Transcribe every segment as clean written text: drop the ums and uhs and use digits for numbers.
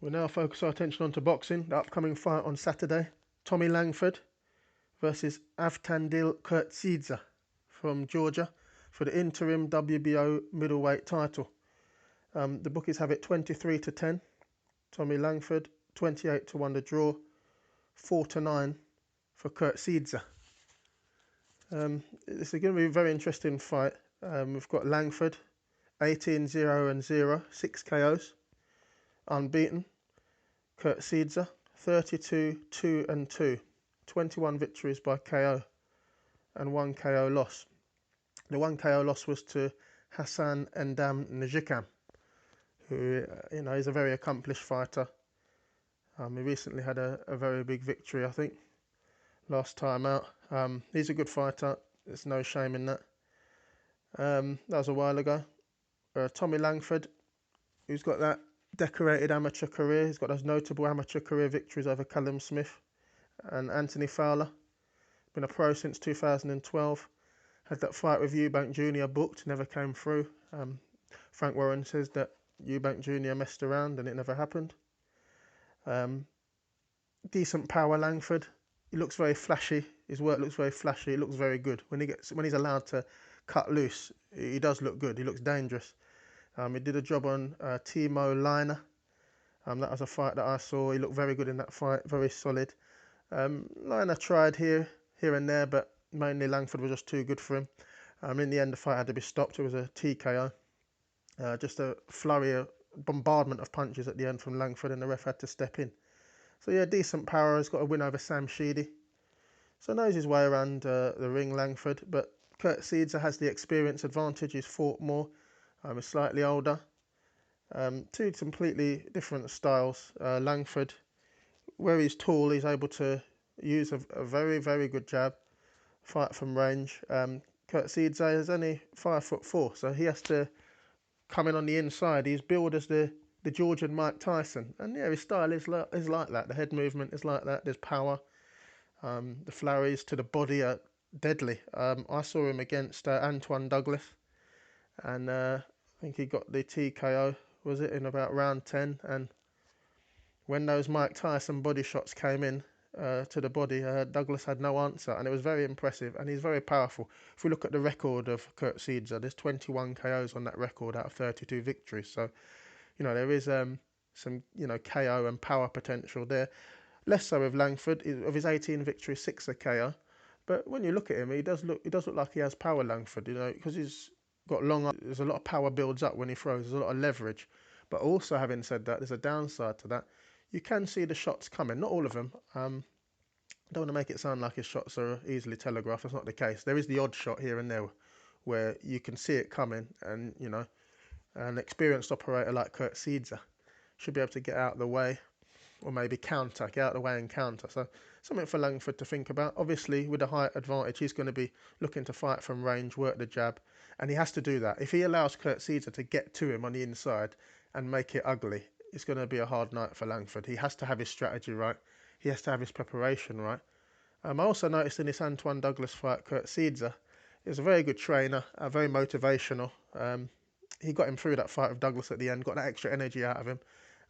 We'll now focus our attention onto boxing. The upcoming fight on Saturday, Tommy Langford versus Avtandil Khurtsidze from Georgia for the interim WBO middleweight title. The bookies have it 23 to 10. Tommy Langford, 28 to 1 the draw, 4 to 9 for Khurtsidze. This is going to be a very interesting fight. We've got Langford, 18-0-0, 6 KOs, unbeaten. Khurtsidze, 32-2-2, 21 victories by KO and 1 KO loss. The 1 KO loss was to Hassan Endam Njikam, who is a very accomplished fighter. He recently had a very big victory, I think, last time out. He's a good fighter. There's no shame in that. That was a while ago. Tommy Langford, who's got that decorated amateur career. He's got those notable amateur career victories over Callum Smith and Anthony Fowler. Been a pro since 2012. Had that fight with Eubank Jr. booked, never came through. Frank Warren says that Eubank Jr. messed around and it never happened. Decent power Langford. He looks very flashy. His work looks very flashy. It looks very good. When he's allowed to cut loose, he does look good. He looks dangerous. He did a job on Timo Liner. That was a fight that I saw. He looked very good in that fight, very solid. Liner tried here and there, but mainly Langford was just too good for him. In the end, the fight had to be stopped. It was a TKO. Just a flurry, a bombardment of punches at the end from Langford, and the ref had to step in. So yeah, decent power. He's got a win over Sam Sheedy. So knows his way around the ring, Langford. But Khurtsidze has the experience advantage. He's fought more. He's slightly older. Two completely different styles. Langford, where he's tall, he's able to use a very, very good jab, fight from range. Khurtsidze is only 5'4", so he has to come in on the inside. He's billed as the Georgian Mike Tyson, and yeah, his style is like that. The head movement is like that. There's power. The flurries to the body are deadly. I saw him against Antoine Douglas, and I think he got the TKO, was it, in about round 10. And when those Mike Tyson body shots came in to the body, Douglas had no answer, and it was very impressive, and he's very powerful. If we look at the record of Khurtsidze, there's 21 KOs on that record out of 32 victories, so there is some KO and power potential there. Less so with Langford. Of his 18 victories, 6 are KO. But when you look at him, he does look like he has power, Langford. Because he's got long. There's a lot of power builds up when he throws. There's a lot of leverage. But also, having said that, there's a downside to that. You can see the shots coming. Not all of them. I don't want to make it sound like his shots are easily telegraphed. That's not the case. There is the odd shot here and there where you can see it coming, and an experienced operator like Khurtsidze should be able to get out of the way, or maybe get out of the way and counter. So something for Langford to think about. Obviously, with a height advantage, he's going to be looking to fight from range, work the jab, and he has to do that. If he allows Khurtsidze to get to him on the inside and make it ugly, it's going to be a hard night for Langford. He has to have his strategy right. He has to have his preparation right. I also noticed in this Antoine Douglas fight, Khurtsidze is a very good trainer, very motivational. He got him through that fight with Douglas at the end, got that extra energy out of him,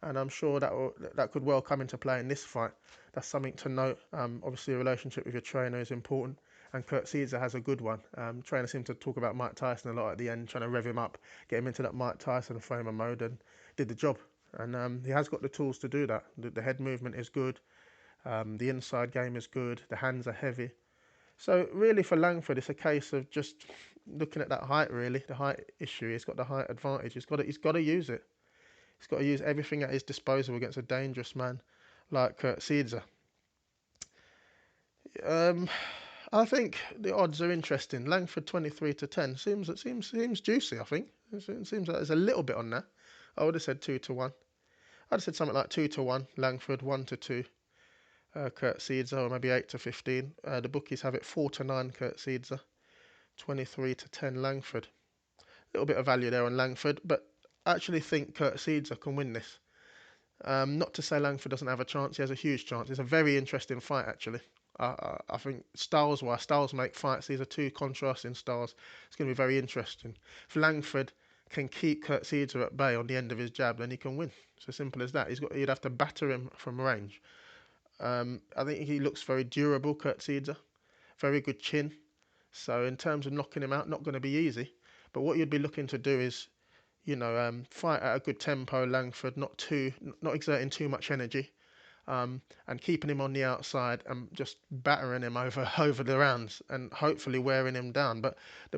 and I'm sure that could well come into play in this fight. That's something to note. Obviously, a relationship with your trainer is important, and Khurtsidze has a good one. Trainer seemed to talk about Mike Tyson a lot at the end, trying to rev him up, get him into that Mike Tyson frame of mode, and did the job. And he has got the tools to do that. The head movement is good, the inside game is good, the hands are heavy. So really for Langford, it's a case of just looking at that height, really, the height issue. He's got the height advantage. He's got to use it. He's got to use everything at his disposal against a dangerous man like Khurtsidze. I think the odds are interesting. Langford 23 to 10 seems juicy. I think it seems like there's a little bit on there. I would have said 2 to 1. I'd have said something like 2 to 1 Langford, 1 to 2 Khurtsidze, or maybe 8 to 15. The bookies have it 4 to 9 Khurtsidze, 23 to 10 Langford. A little bit of value there on Langford, but I actually think Khurtsidze can win this. Not to say Langford doesn't have a chance. He has a huge chance. It's a very interesting fight, actually. I think styles make fights. These are two contrasting styles. It's going to be very interesting. If Langford can keep Khurtsidze at bay on the end of his jab, then he can win. It's as simple as that. You'd have to batter him from range. I think he looks very durable, Khurtsidze. Very good chin. So in terms of knocking him out, not going to be easy. But what you'd be looking to do is, fight at a good tempo, Langford, not exerting too much energy, and keeping him on the outside and just battering him over the rounds and hopefully wearing him down. But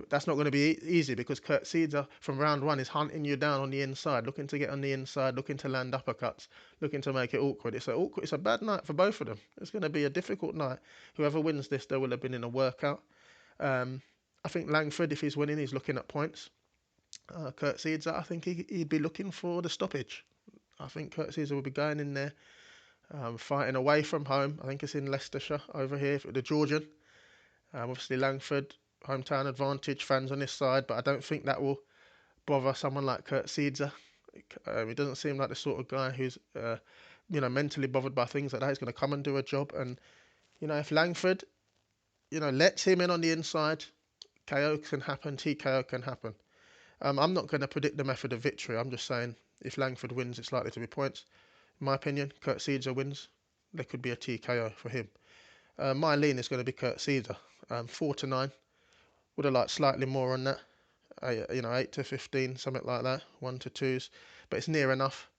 that's not going to be easy because Khurtsidze from round one is hunting you down on the inside, looking to get on the inside, looking to land uppercuts, looking to make it awkward. It's a bad night for both of them. It's going to be a difficult night. Whoever wins this, they will have been in a workout. I think Langford, if he's winning, he's looking at points. Khurtsidze, I think he'd be looking for the stoppage. I think Khurtsidze will be going in there, fighting away from home. I think it's in Leicestershire over here for the Georgian. Obviously Langford, hometown advantage, fans on his side, but I don't think that will bother someone like Khurtsidze. He doesn't seem like the sort of guy who's, mentally bothered by things like that. He's going to come and do a job. And, if Langford, lets him in on the inside, KO can happen, TKO can happen. I'm not going to predict the method of victory. I'm just saying if Langford wins, it's likely to be points. In my opinion, Khurtsidze wins. There could be a TKO for him. My lean is going to be Khurtsidze. 4-9. Would have liked slightly more on that. 8-15, something like that. 1-2s. But it's near enough.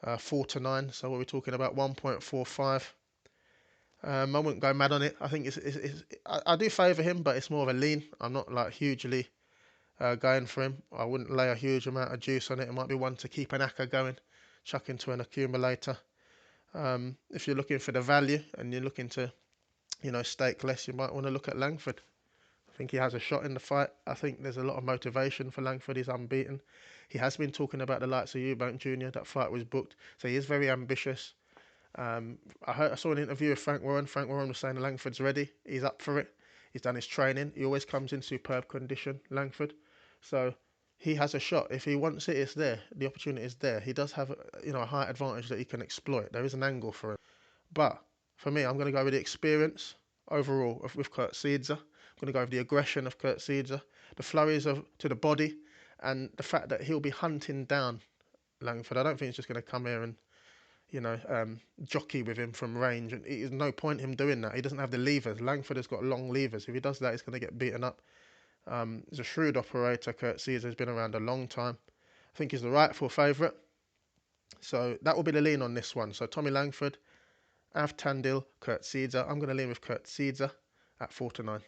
4-9. So what are we talking about? 1.45. I wouldn't go mad on it. I think I do favour him, but it's more of a lean. I'm not like hugely going for him. I wouldn't lay a huge amount of juice on it. It might be one to keep an acca going, chuck into an accumulator. If you're looking for the value and you're looking to, stake less, you might want to look at Langford. I think he has a shot in the fight. I think there's a lot of motivation for Langford. He's unbeaten. He has been talking about the likes of Eubank Jr. That fight was booked, so he is very ambitious. I saw an interview with Frank Warren. Frank Warren was saying Langford's ready. He's up for it. He's done his training. He always comes in superb condition, Langford. So he has a shot. If he wants it, it's there. The opportunity is there. He does have a height advantage that he can exploit. There is an angle for him. But for me, I'm going to go with the experience overall with Khurtsidze. I'm going to go with the aggression of Khurtsidze, the flurries to the body, and the fact that he'll be hunting down Langford. I don't think he's just going to come here and jockey with him from range. And there's no point him doing that. He doesn't have the levers. Langford has got long levers. If he does that, he's going to get beaten up. He's a shrewd operator. Khurtsidze has been around a long time. I think he's the rightful favourite. So that will be the lean on this one. So Tommy Langford, Avtandil khurtsidze. I'm going to lean with Khurtsidze at 4-9.